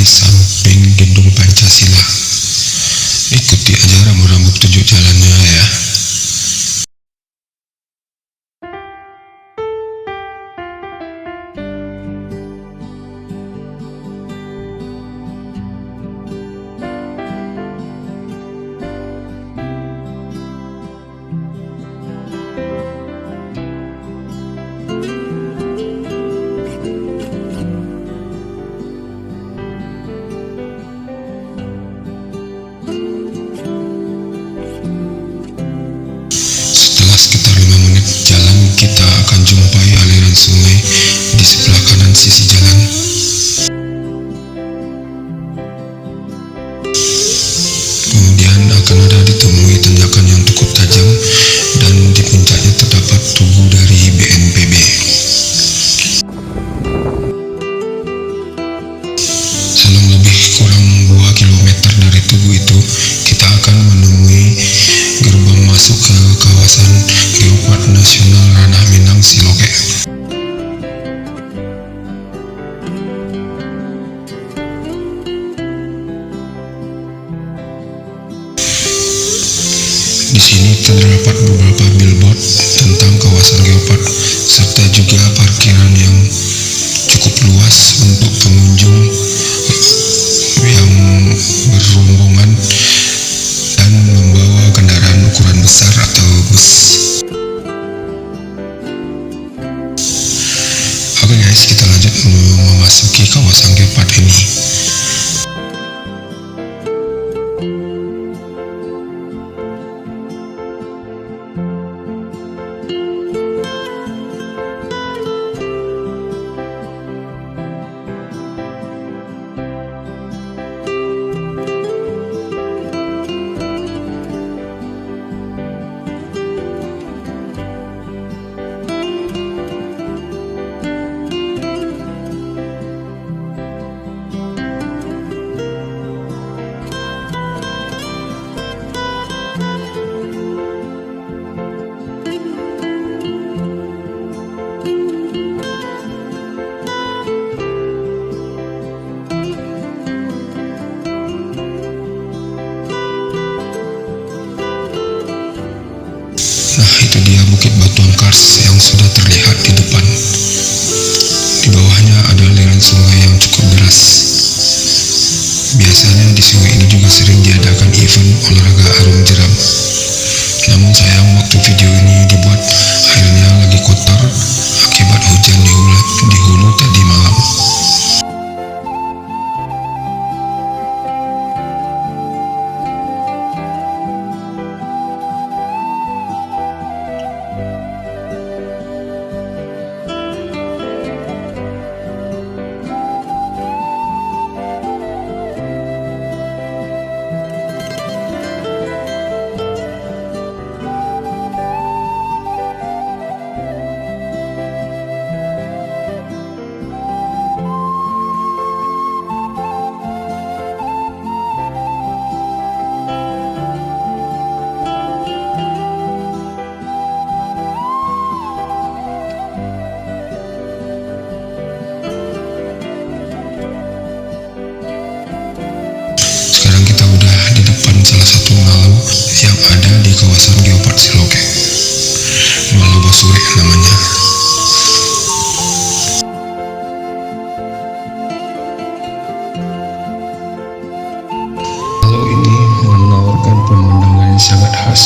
samping gedung Pancasila. Ikuti aja rambu-rambu petunjuk jalannya ya. Sekitar 5 menit jalan, kita akan jumpai aliran sungai di sebelah kanan sisi jalan. Kemudian akan ada ditemui tanjakan yang cukup tajam dan di puncaknya terdapat tugu dari BNPB. Selang lebih kurang 2 km dari tugu itu, kita akan menemui gerbang masuk ke kawasan Geopark Nasional Ranah Minang Siloke. Di sini terdapat beberapa billboard tentang kawasan Geopark serta juga parkiran yang cukup luas untuk pengunjung yang berrombongan dan membawa kendaraan ukuran besar atau bus. Oke guys, kita lanjut memasuki kawasan Geopark ini. Nah, itu dia Bukit Batuan Kars yang sudah terlihat di depan. Di bawahnya ada aliran sungai yang cukup deras. Biasanya di sungai ini juga sering diadakan event olahraga arung jeram. Namun sayang waktu video ini dibuat, airnya lagi kotor akibat hujan di hulu tadi malam. Salah satu malau yang ada di kawasan Geopark Siloke, Malau Basure namanya. Malau ini menawarkan pemandangan yang sangat khas,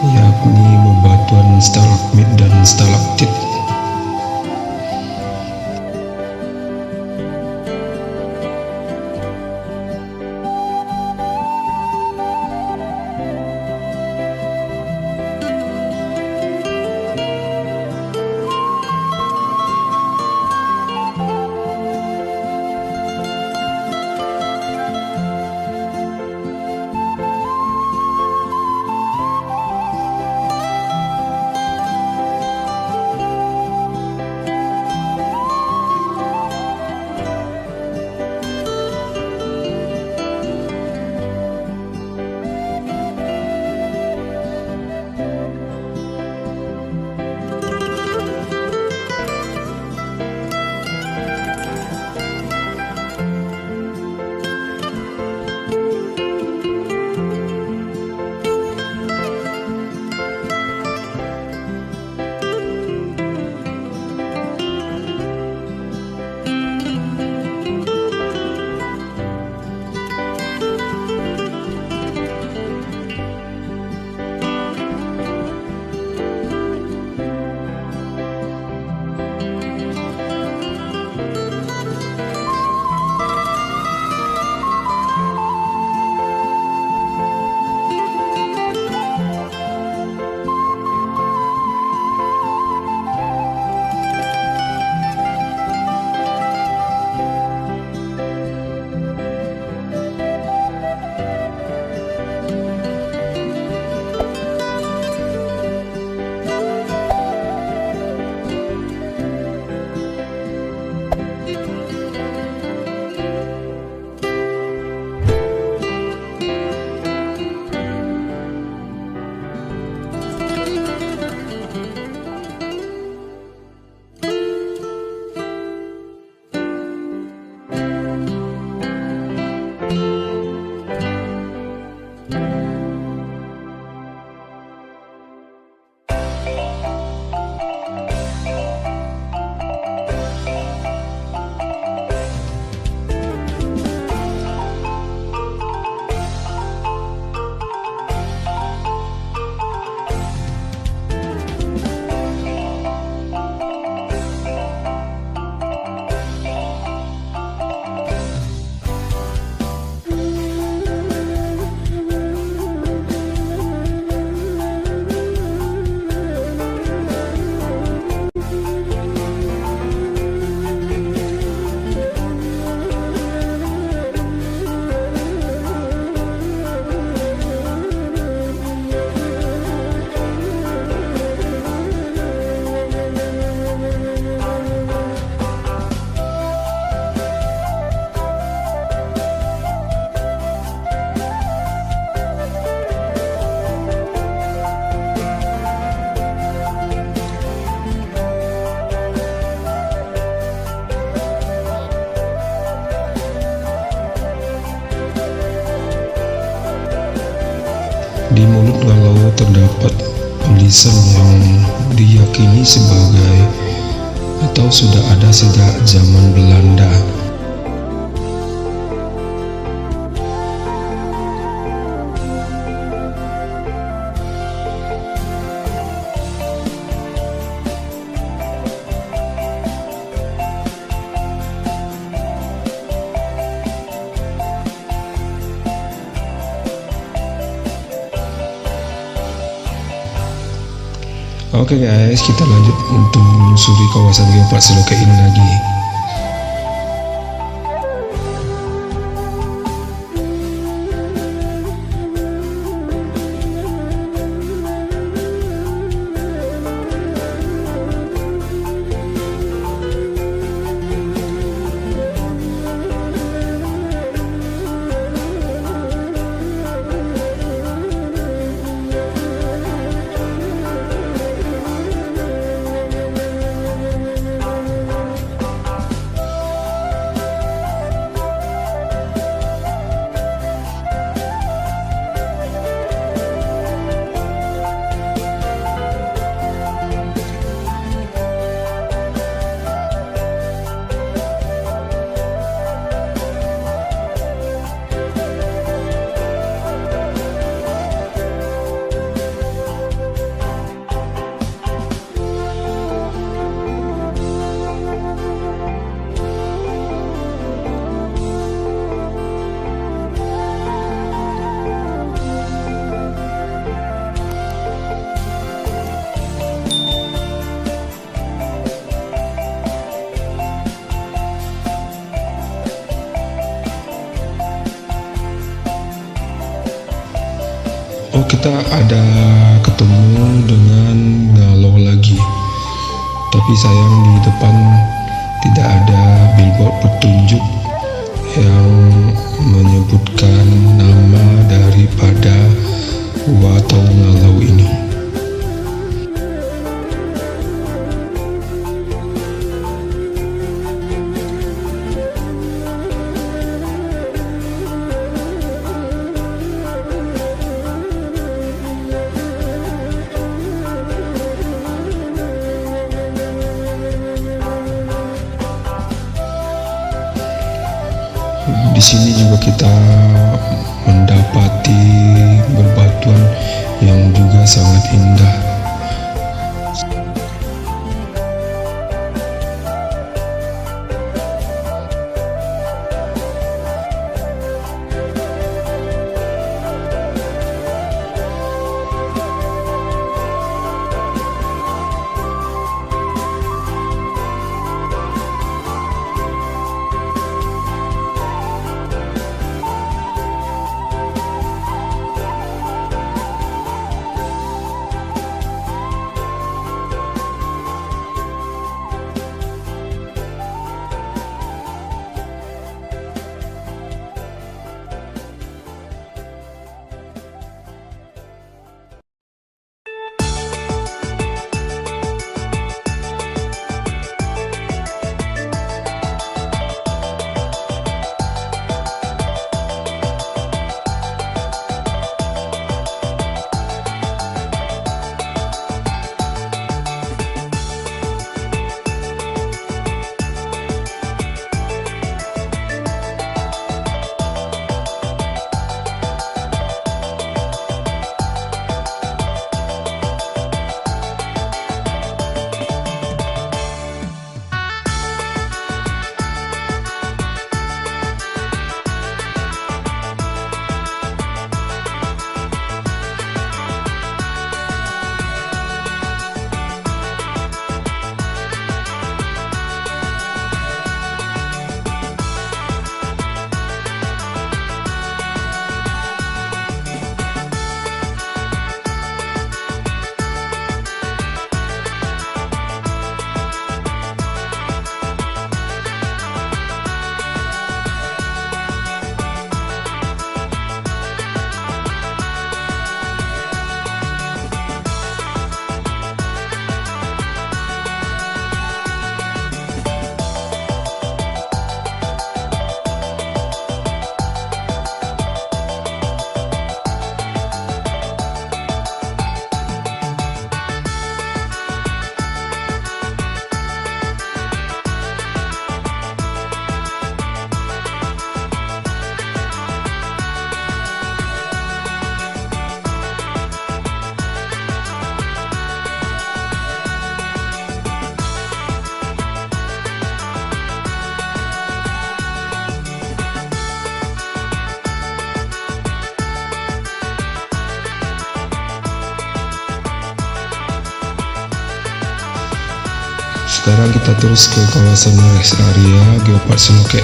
yakni bebatuan stalagmit dan stalaktit. Di mulut Ngalau terdapat tulisan yang diyakini sebagai atau sudah ada sejak zaman Belanda. Oke guys, kita lanjut untuk menelusuri kawasan Geopark Selokan ini lagi. Oh, kita ada ketemu dengan Ngalau lagi, tapi sayang di depan tidak ada billboard petunjuk yang menyebutkan nama daripada gua atau Ngalau ini. Di sini juga kita mendapati berbatuan yang juga sangat indah. Sekarang kita terus ke kawasan rest area Geopark Senoke.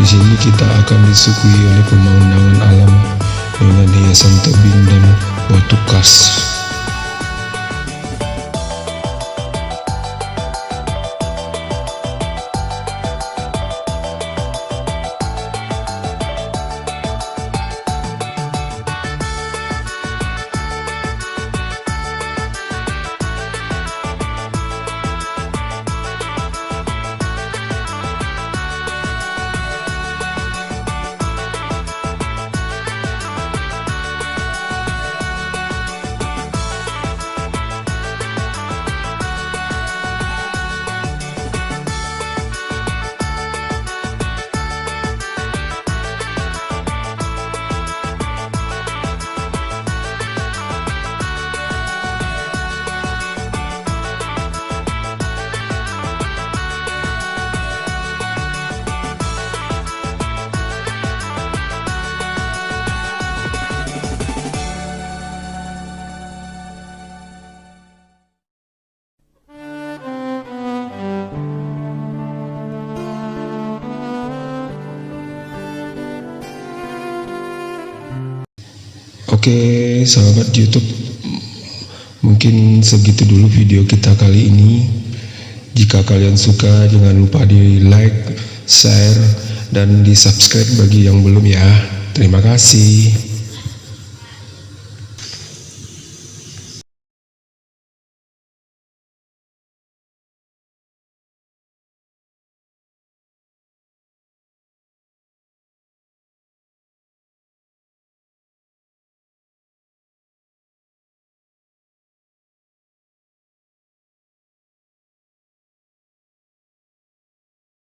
Di sini kita akan disuguhi oleh pemandangan alam dengan hiasan tebing dan batu kars. Oke, sahabat YouTube, mungkin segitu dulu video kita kali ini. Jika kalian suka, jangan lupa di like, share, dan di subscribe bagi yang belum ya. Terima kasih.